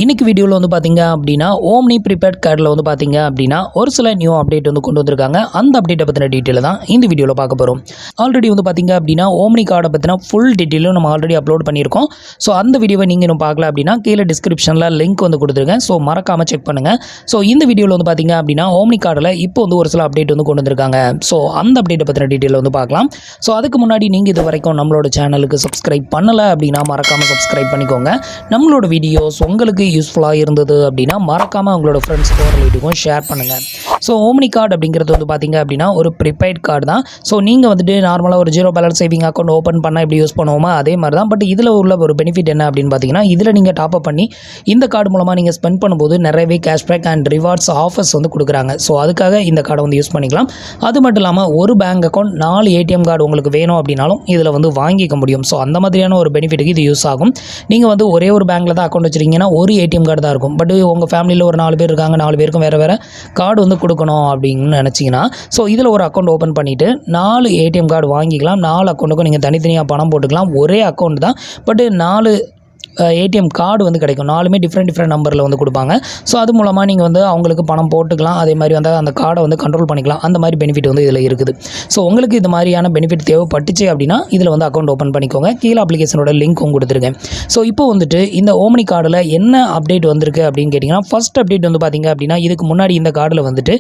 இன்னைக்கு வீடியோவில் வந்து பார்த்தீங்க அப்படின்னா ஓம்னி ப்ரீபேட் கார்டில் வந்து பார்த்தீங்க அப்படின்னா ஒரு சில நியூ அப்டேட் வந்து கொண்டு வந்திருக்காங்க. அந்த அப்டேட்டை பற்றின டீட்டெயில் தான் இந்த வீடியோவில் பார்க்க போகிறோம். ஆல்ரெடி வந்து பார்த்தீங்க அப்படின்னா ஓம்னி கார்டை பற்றின ஃபுல் டீட்டெயிலும் நம்ம ஆல்ரெடி அப்லோட் பண்ணியிருக்கோம். ஸோ அந்த வீடியோவை நீங்கள் இன்னும் பார்க்கல அப்படின்னா கீழே டிஸ்கிரிப்ஷனில் லிங்க் வந்து கொடுத்துருக்கேன். ஸோ மறக்காமல் செக் பண்ணுங்கள். ஸோ இந்த வீடியோவில் வந்து பார்த்தீங்க அப்படின்னா ஓம்னி கார்டில் இப்போ வந்து ஒரு சில அப்டேட் வந்து கொண்டு வந்திருக்காங்க. ஸோ அந்த அப்டேட்டை பற்றின டீட்டெயில் வந்து பார்க்கலாம். ஸோ அதுக்கு முன்னாடி நீங்கள் இது வரைக்கும் நம்மளோட சேனலுக்கு சப்ஸ்கிரைப் பண்ணலை அப்படின்னா மறக்காமல் சப்ஸ்கிரைப் பண்ணிக்கோங்க. நம்மளோட வீடியோஸ் உங்களுக்கு யூஸ்ஃபுல்லாக இருந்தது அப்படின்னா மறக்காமல் உங்களோட ஃப்ரெண்ட்ஸுக்கும் ரிலேட்டிவ்க்கும் ஷேர் பண்ணுங்கள். ஸோ ஓம்னி கார்டு அப்படிங்கிறது வந்து பார்த்திங்க அப்படின்னா ஒரு ப்ரிபெய்ட் கார்டு தான். ஸோ நீங்கள் வந்துட்டு நார்மலாக ஒரு 0 பேலன்ஸ் சேவிங் அக்கௌண்ட் ஓப்பன் பண்ணால் எப்படி யூஸ் பண்ணுவோமோ அதே மாதிரி தான். பட் இதில் உள்ள ஒரு பெனிஃபிட் என்ன அப்படின்னு பார்த்தீங்கன்னா, இதில் நீங்கள் டாப்அப் பண்ணி இந்த கார்டு மூலமாக நீங்கள் ஸ்பெண்ட் பண்ணும்போது நிறையவே கேஷ்பேக் அண்ட் ரிவார்ட்ஸ் ஆஃபர்ஸ் வந்து கொடுக்குறாங்க. ஸோ அதுக்காக இந்த கார்டை வந்து யூஸ் பண்ணிக்கலாம். அது மட்டும் இல்லாமல் ஒரு பேங்க் அக்கௌண்ட் 4 ஏடிஎம் கார்டு உங்களுக்கு வேணும் அப்படின்னாலும் இதில் வந்து வாங்கிக்க முடியும். ஸோ அந்த மாதிரியான ஒரு பெனிஃபிட்டுக்கு இது யூஸ் ஆகும். நீங்கள் வந்து ஒரே ஒரு பேங்க்கில் தான் அக்கௌண்ட் வச்சுருக்கீங்கன்னா ஒரு ஏடிஎம் கார்டு தான் இருக்கும். பட் உங்கள் ஃபேமிலியில் ஒரு 4 பேர் இருக்காங்க, 4 பேருக்கும் வேறு கார்டு வந்து கொடுக்கணும் அப்படின்னு நினச்சிங்கன்னா, ஸோ இதில் ஒரு அக்கௌண்ட் ஓப்பன் பண்ணிவிட்டு 4 ஏடிஎம் கார்டு வாங்கிக்கலாம். 4 அக்கௌண்ட்டுக்கும் நீங்கள் தனித்தனியாக பணம் போட்டுக்கலாம். ஒரே அக்கௌண்ட் தான், பட் 4 ஏடிஎம் கார்டு வந்து கிடைக்கும். 4மே டிஃப்ரெண்ட் நம்பரில் வந்து கொடுப்பாங்க. ஸோ அது மூலமாக நீங்கள் வந்து அவங்களுக்கு பணம் போட்டுக்கலாம். அதே மாதிரி வந்து அந்த கார்டை வந்து கண்ட்ரோல் பண்ணிக்கலாம். அந்த மாதிரி பெனிஃபிட் வந்து இதில் இருக்குது. ஸோ உங்களுக்கு இது மாதிரியான பெனிஃபிட் தேவைப்பட்டுச்சு அப்படின்னா இதில் வந்து அக்கௌண்ட் ஓப்பன் பண்ணிக்கோங்க. கீழே அப்ளிகேஷனோட லிங்க்கும் கொடுத்துருக்கேன். ஸோ இப்போ வந்துட்டு இந்த ஓம்னி கார்டில் என்ன அப்டேட் வந்திருக்கு அப்படின்னு கேட்டிங்கன்னா, ஃபஸ்ட் அப்டேட் வந்து பார்த்திங்க அப்படின்னா, இதுக்கு முன்னாடி இந்த கார்டில் வந்துட்டு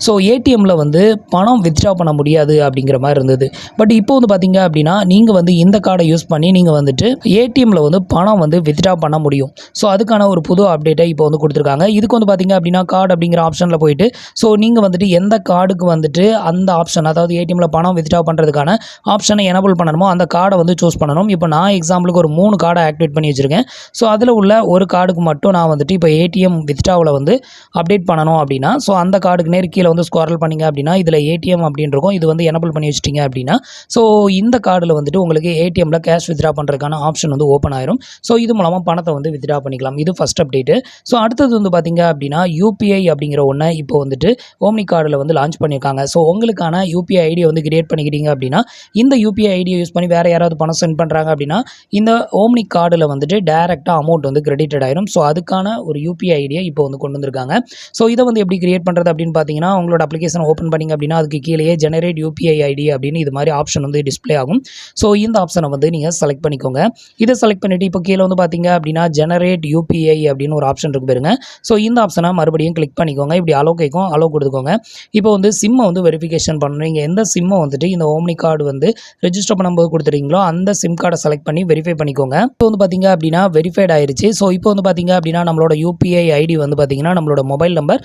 ஸோ ஏடிஎம்மில் வந்து பணம் வித்ட்ரா பண்ண முடியாது அப்படிங்கிற மாதிரி இருந்தது. பட் இப்போ வந்து பார்த்திங்க அப்படின்னா, நீங்கள் வந்து இந்த கார்டை யூஸ் பண்ணி நீங்கள் வந்துட்டு ஏடிஎம்மில் வந்து பணம் வந்து வித்ட்ரா பண்ண முடியும். ஸோ அதுக்கான ஒரு புது அப்டேட்டை இப்போ வந்து கொடுத்துருக்காங்க. இதுக்கு வந்து பார்த்திங்க அப்படின்னா கார்டு அப்படிங்கிற ஆப்ஷனில் போயிட்டு ஸோ நீங்கள் வந்துட்டு எந்த கார்டுக்கு வந்துட்டு அந்த ஆப்ஷன், அதாவது ஏடிஎம்மில் பணம் வித்ட்ரா பண்ணுறதுக்கான ஆப்ஷனை எனபிள் பண்ணணுமோ அந்த கார்டை வந்து சூஸ் பண்ணணும். இப்போ நான் எக்ஸாம்பிளுக்கு ஒரு 3 கார்டை ஆக்டிவேட் பண்ணி வச்சுருக்கேன். ஸோ அதில் உள்ள ஒரு கார்டுக்கு மட்டும் நான் வந்துட்டு இப்போ ஏடிஎம் வித்ட்ராவில் வந்து அப்டேட் பண்ணணும் அப்படின்னா, ஸோ அந்த கார்டுக்கு நேர் கீழே வந்து ஸ்க்ரால் பண்ணிங்க அப்படின்னா இதில் ஏடிஎம் அப்படின்னு இருக்கும். இது வந்து எனபிள் பண்ணி வச்சிட்டிங்க அப்படின்னா ஸோ இந்த கார்டில் வந்துட்டு உங்களுக்கு ஏடிஎம்மில் கேஷ் வித்ட்ரா பண்ணுறதுக்கான ஆப்ஷன் வந்து ஓப்பன் ஆயிரும். ஸோ இது மூலமாக பணத்தை வந்து வித்ட்ரா பண்ணிக்கலாம். இது ஃபஸ்ட் அப்டேட்டு. ஸோ அடுத்தது வந்து பார்த்திங்க அப்படின்னா யூபிஐ அப்படிங்கிற ஒன்றை இப்போ வந்துட்டு ஓம்னி கார்டில் வந்து லான்ச் பண்ணியிருக்காங்க. ஸோ உங்களுக்கான யூபிஐ ஐடியை வந்து கிரியேட் பண்ணிக்கிட்டீங்க அப்படின்னா இந்த யூபிஐ ஐடியை யூஸ் பண்ணி வேறு யாராவது பணம் சென்ட் பண்ணுறாங்க அப்படின்னா இந்த ஓம்னி கார்டில் வந்துட்டு டேரெக்டாக அமௌண்ட் வந்து கிரெடிட்டட் ஆயிரும். ஸோ அதுக்கான ஒரு யூபிஐ ஐடியை இப்போ வந்து கொண்டு வந்திருக்காங்க. ஸோ இதை வந்து எப்படி கிரியேட் பண்ணுறது அப்படின்னு பார்த்தீங்கன்னா, உங்களோட அப்ளிகேஷன் ஓப்பன் பண்ணிங்க அப்படின்னா அதுக்கு கீழே ஜெனரேட் யூபிஐ ஐடி அப்படின்னு இது மாதிரி ஆப்ஷன் வந்து டிஸ்பிளே ஆகும். ஸோ இந்த ஆப்ஷனை வந்து நீங்கள் செலக்ட் பண்ணிக்கோங்க. இதை செலக்ட் பண்ணிவிட்டு இப்போ கீழே வந்து பார்த்தீங்க அப்படின்னா ஜெனரேட் யூபிஐ அப்படின்னு ஒரு ஆப்ஷன் இருக்கு பாருங்க. ஸோ இந்த ஆப்ஷனை மறுபடியும் கிளிக் பண்ணிக்கோங்க. இப்படி அலோ கேட்கும், அலோ கொடுத்துக்கோங்க. இப்போ வந்து சிம்மை வந்து வெரிஃபிகேஷன் பண்ணணும். நீங்கள் எந்த சிம்மை வந்துட்டு இந்த ஓம்னி கார்டு வந்து ரெஜிஸ்டர் பண்ணும்போது கொடுத்துருக்கீங்களோ அந்த சிம் கார்டை செலக்ட் பண்ணி வெரிஃபை பண்ணிக்கோங்க. இப்போ வந்து பார்த்தீங்க அப்படின்னா வெரிஃபைட் ஆயிருச்சு. ஸோ இப்போ வந்து பார்த்தீங்க அப்படின்னா நம்மளோட யூபிஐ ஐடி வந்து பார்த்தீங்கன்னா நம்மளோட மொபைல் நம்பர்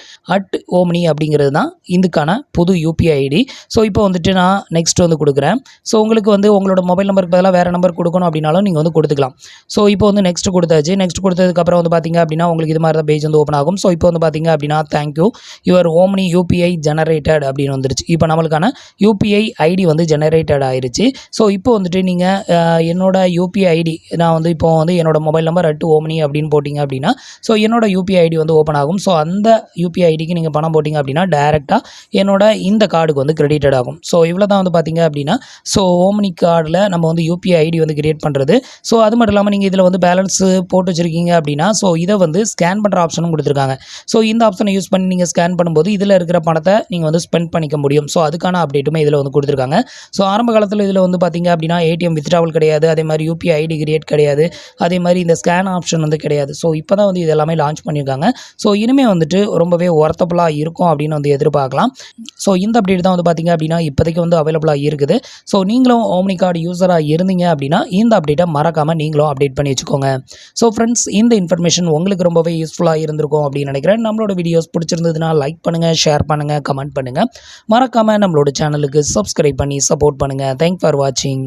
@omni அப்படிங்கிறது தான் இதுக்கான புது யூபிஐ ஐடி. ஸோ இப்போ வந்துட்டு நான் நெக்ஸ்ட் வந்து கொடுக்குறேன். ஸோ உங்களுக்கு வந்து உங்களோட மொபைல் நம்பருக்கு பதிலாக வேறு நம்பர் கொடுக்கணும் அப்படின்னாலும் நீங்கள் வந்து கொடுத்துக்கலாம். ஸோ இப்போ வந்து நெக்ஸ்ட் கொடுத்தாச்சு. நெக்ஸ்ட் கொடுத்ததுக்கப்புறம் வந்து பார்த்திங்க அப்படின்னா உங்களுக்கு இது மாதிரி தான் பேஜ் வந்து ஓப்பன் ஆகும். ஸோ இப்போ வந்து பார்த்திங்க அப்படின்னா thank you your omni UPI generated அப்படின்னு வந்துருச்சு. இப்போ நம்மளுக்கான யூபிஐ ஐடி வந்து ஜெனரேட்டட் ஆயிருச்சு. ஸோ இப்போ வந்துட்டு நீங்கள் என்னோட யூபிஐ ஐடி நான் வந்து இப்போ வந்து என்னோட மொபைல் நம்பர் @omni அப்படின்னு போட்டிங்க அப்படின்னா ஸோ என்னோட யூபிஐ ஐடி வந்து ஓப்பன் ஆகும். ஸோ அந்த யூபிஐ ஐடிக்கு நீங்கள் பணம் போட்டிங்க அப்படின்னா டேரெக்டாக என்னோட இந்த கார்டுக்கு வந்து கிரெடிட்டட் ஆகும். ஸோ இவ்வளோ தான் வந்து பார்த்திங்க அப்படின்னா ஸோ ஓம்னி கார்டில் நம்ம வந்து யூபிஐ ஐடி வந்து கிரியேட் பண்ணுறது. ஸோ அது மட்டும் இல்லாமல் நீங்கள் இதில் வந்து பேலன்ஸ் போட்டு வச்சுருக்கீங்க அப்படின்னா ஸோ இதை வந்து ஸ்கேன் பண்ணுற ஆப்ஷனும் கொடுத்துருக்காங்க. ஸோ இந்த ஆப்ஷனை யூஸ் பண்ணி நீங்கள் ஸ்கேன் பண்ணும்போது இதில் இருக்கிற பணத்தை நீங்கள் வந்து ஸ்பெண்ட் பண்ணிக்க முடியும். ஸோ அதுக்கான அப்டேட்டுமே இதில் வந்து கொடுத்துருக்காங்க. ஸோ ஆரம்ப காலத்தில் இதில் வந்து பார்த்திங்க அப்படின்னா ஏடிஎம் வித்ட்ராவல் கிடையாது, அதே மாதிரி யூபிஐ ஐடி கிரியேட் கிடையாது, அதே மாதிரி இந்த ஸ்கேன் ஆப்ஷன் வந்து கிடையாது. ஸோ இப்போ தான் வந்து இது எல்லாமே லான்ச் பண்ணியிருக்காங்க. ஸோ இனிமேல் வந்துட்டு ரொம்பவே ஒர்த்தபுளாக இருக்கும் அப்படின்னு வந்து எதிர்பார்க்கலாம். ஸோ இந்த அப்டேட் தான் வந்து பார்த்திங்க அப்படின்னா இப்போதைக்கு வந்து அவைலபிளாக இருக்குது. ஸோ நீங்களும் ஓம்னி கார்டு யூஸராக இருந்தீங்க அப்படின்னா இந்த அப்டேட்டை மறக்காமல் நீங்களும் அப்டேட் பண்ணி வச்சுக்கோங்க. ஸோ ஃப்ரெண்ட்ஸ், இந்த இன்ஃபர்மேஷன் உங்களுக்கு ரொம்பவே யூஸ்ஃபுல்லாக இருந்திருக்கும் அப்படின்னு நினைக்கிறேன். நம்மளோட வீடியோஸ் பிடிச்சிருந்ததுன்னா லைக் பண்ணுங்கள், ஷேர் பண்ணுங்கள், கமெண்ட் பண்ணுங்கள். மறக்காமல் நம்மளோட சேனலுக்கு சப்ஸ்கிரைப் பண்ணி சப்போர்ட் பண்ணுங்கள். தேங்க்ஸ் ஃபார் வாட்சிங்.